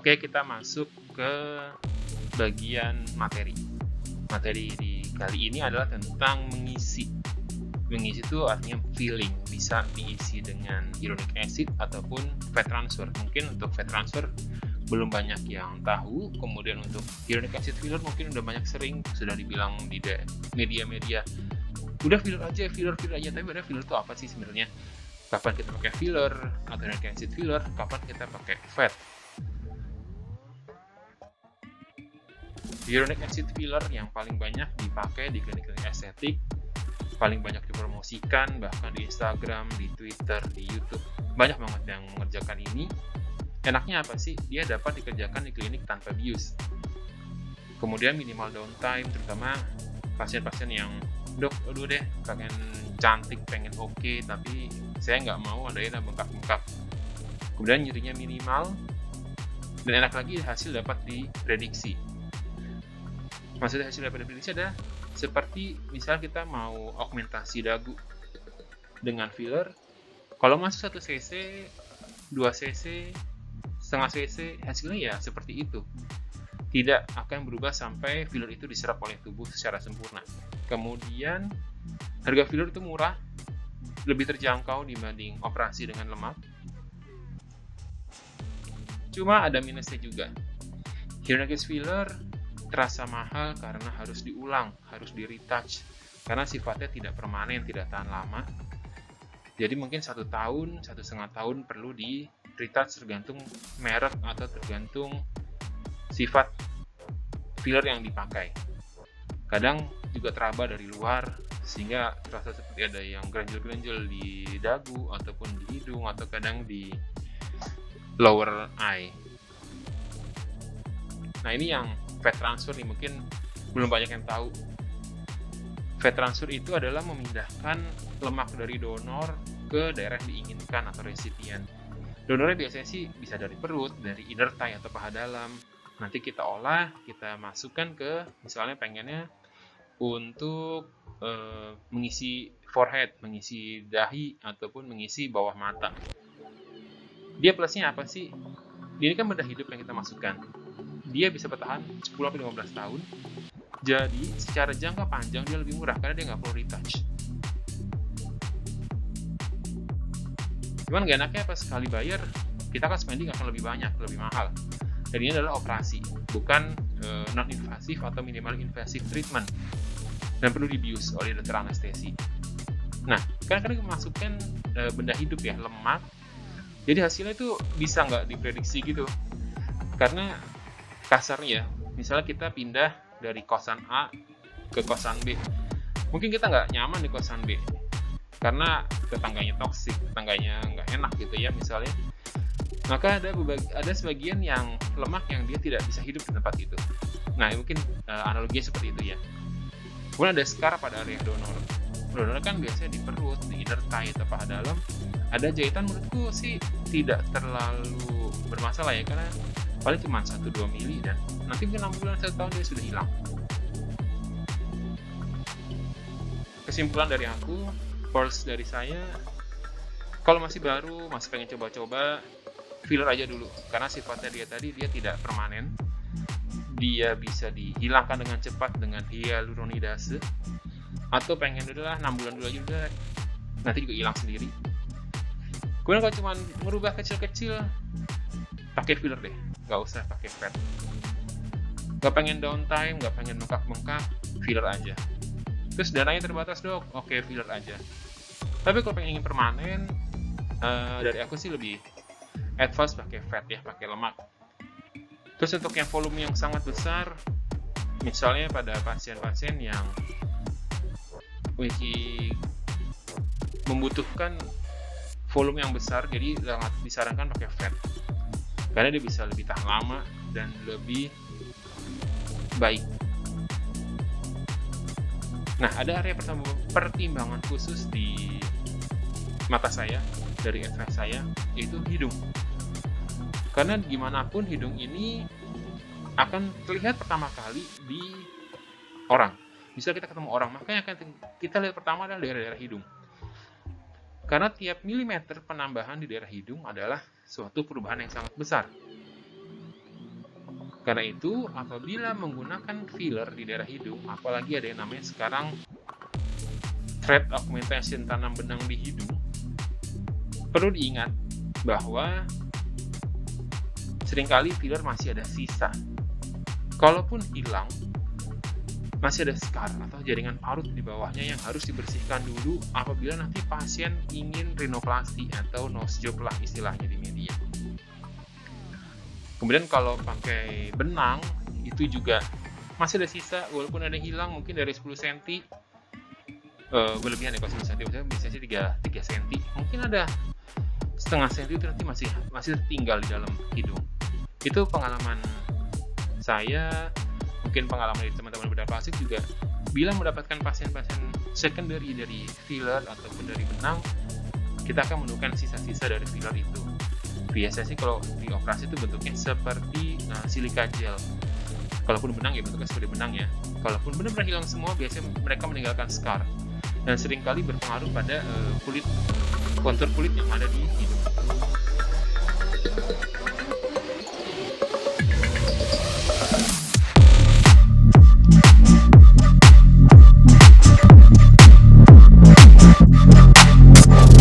Oke, kita masuk ke bagian materi. Materi di kali ini adalah tentang mengisi. Mengisi itu artinya filling, bisa diisi dengan hyaluronic acid ataupun fat transfer. Mungkin untuk fat transfer belum banyak yang tahu, kemudian untuk hyaluronic acid filler mungkin udah banyak sering sudah dibilang di media-media, udah filler aja, tapi ada filler itu apa sih sebenarnya? Kapan kita pakai filler atau hyaluronic acid filler, kapan kita pakai fat? Hyaluronic acid filler yang paling banyak dipakai di klinik-klinik estetik, paling banyak dipromosikan bahkan di Instagram, di Twitter, di YouTube. Banyak banget yang mengerjakan ini. Enaknya apa sih? Dia dapat dikerjakan di klinik tanpa bius. Kemudian minimal downtime, terutama pasien-pasien yang, dok, aduh deh, pengen cantik, pengen oke, tapi saya nggak mau ada yang bengkak-bengkak. Kemudian nyerinya minimal, dan enak lagi hasil dapat diprediksi. Maksudnya hasil dapat diprediksi adalah seperti misal kita mau augmentasi dagu dengan filler, kalau masuk 1 cc, 2 cc, setengah cc, hasilnya ya seperti itu. Tidak akan berubah sampai filler itu diserap oleh tubuh secara sempurna. Kemudian harga filler itu murah, lebih terjangkau dibanding operasi dengan lemak. Cuma ada minusnya juga. Hyaluronic filler terasa mahal karena harus diulang, harus di-retouch, karena sifatnya tidak permanen, tidak tahan lama. Jadi mungkin 1 tahun, 1,5 tahun perlu di-retouch tergantung merek atau tergantung sifat filler yang dipakai. Kadang juga teraba dari luar, sehingga terasa seperti ada yang granjel-granjel di dagu, ataupun di hidung, atau kadang di lower eye. Nah, ini yang fat transfer nih, mungkin belum banyak yang tahu. Fat transfer itu adalah memindahkan lemak dari donor ke daerah diinginkan atau resipien. Donornya biasanya sih bisa dari perut, dari inner thigh atau paha dalam. Nanti kita olah, kita masukkan ke, misalnya pengennya untuk mengisi forehead, mengisi dahi, ataupun mengisi bawah mata. Dia plusnya apa sih? Ini kan benda hidup yang kita masukkan. Dia bisa bertahan 10-15 tahun. Jadi secara jangka panjang dia lebih murah karena dia nggak perlu retouch. Cuman gak enaknya pas sekali bayar, kita kan spending akan lebih banyak, lebih mahal. Dan ini adalah operasi, bukan non-invasif atau minimal invasive treatment. Dan perlu dibius oleh dokter anestesi. Nah, kadang-kadang memasukkan benda hidup ya, lemak. Jadi hasilnya itu bisa nggak diprediksi gitu. Karena kasarnya, misalnya kita pindah dari kosan A ke kosan B. Mungkin kita nggak nyaman di kosan B. Karena tetangganya toksik, tetangganya nggak enak gitu ya misalnya. Maka ada sebagian yang lemak yang dia tidak bisa hidup di tempat itu. Nah, mungkin analoginya seperti itu ya. Kemudian ada scar pada area donor. Donor kan biasanya di perut, di inner thigh atau paha dalam. Ada jahitan, menurutku sih tidak terlalu bermasalah ya, karena paling cuma 1-2 mili dan nanti mungkin 6 bulan, 1 tahun dia sudah hilang. Kesimpulan dari aku, pearls dari saya, kalau masih baru, masih pengen coba-coba, filler aja dulu, karena sifatnya dia tidak permanen. Dia bisa dihilangkan dengan cepat dengan hyaluronidase, atau pengen udahlah 6 bulan dulu aja udah, nanti juga hilang sendiri. Kemudian kalau cuma merubah kecil-kecil, pakai filler deh, nggak usah pakai fat. Nggak pengen downtime, nggak pengen bengkak-bengkak, filler aja. Terus dananya terbatas dok, oke filler aja. Tapi kalau pengen ingin permanen, dari aku sih lebih advance pakai fat ya, pakai lemak. Terus untuk yang volume yang sangat besar, misalnya pada pasien-pasien yang membutuhkan volume yang besar, jadi sangat disarankan pakai fat. Karena dia bisa lebih tahan lama dan lebih baik. Nah, ada area pertimbangan khusus di mata saya, dari advice saya, yaitu hidung. Karena gimana pun hidung ini akan terlihat pertama kali di orang. Misal kita ketemu orang, makanya akan kita lihat pertama adalah daerah-daerah hidung. Karena tiap milimeter penambahan di daerah hidung adalah suatu perubahan yang sangat besar. Karena itu, apabila menggunakan filler di daerah hidung, apalagi ada yang namanya sekarang thread augmentation, tanam benang di hidung, perlu diingat bahwa seringkali filler masih ada sisa. Kalaupun hilang, masih ada scar atau jaringan parut di bawahnya yang harus dibersihkan dulu apabila nanti pasien ingin rinoplasti atau nose job lah istilahnya di media. Kemudian kalau pakai benang, itu juga masih ada sisa, walaupun ada hilang mungkin dari 10 cm, berlebihan ya kalau 10 cm, biasanya sih 3 cm, mungkin ada setengah cm itu nanti masih tertinggal di dalam hidung. Itu pengalaman saya, mungkin pengalaman dari teman-teman bedah plastik juga, bila mendapatkan pasien-pasien secondary dari filler ataupun dari benang, kita akan menemukan sisa-sisa dari filler itu. Biasanya sih kalau di operasi itu bentuknya seperti silika gel. Kalaupun benang ya bentuknya seperti benang ya. Kalaupun benar-benar hilang semua, biasanya mereka meninggalkan scar dan seringkali berpengaruh pada kontur kulit yang ada di hidung.